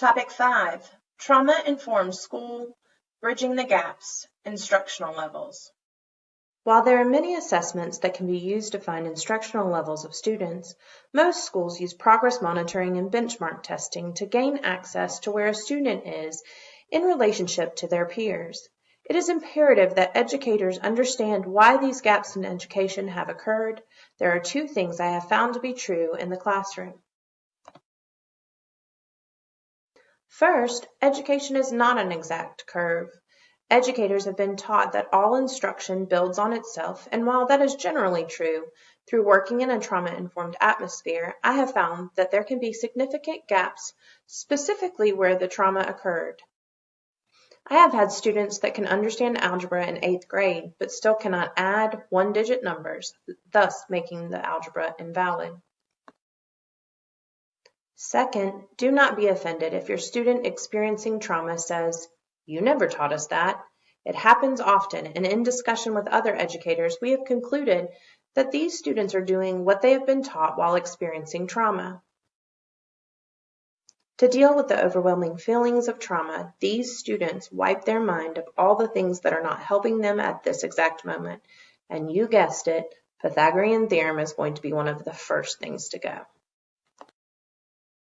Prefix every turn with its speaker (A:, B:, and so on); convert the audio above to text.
A: Topic 5, Trauma-Informed School, Bridging the Gaps, Instructional Levels. While there are many assessments that can be used to find instructional levels of students, most schools use progress monitoring and benchmark testing to gain access to where a student is in relationship to their peers. It is imperative that educators understand why these gaps in education have occurred. There are two things I have found to be true in the classroom. First, education is not an exact curve. Educators have been taught that all instruction builds on itself, and while that is generally true, through working in a trauma-informed atmosphere, I have found that there can be significant gaps, specifically where the trauma occurred. I have had students that can understand algebra in 8th grade, but still cannot add one-digit numbers, thus making the algebra invalid. Second, do not be offended if your student experiencing trauma says, "You never taught us that." It happens often, and in discussion with other educators, we have concluded that these students are doing what they have been taught while experiencing trauma. To deal with the overwhelming feelings of trauma, these students wipe their mind of all the things that are not helping them at this exact moment. And you guessed it, Pythagorean theorem is going to be one of the first things to go.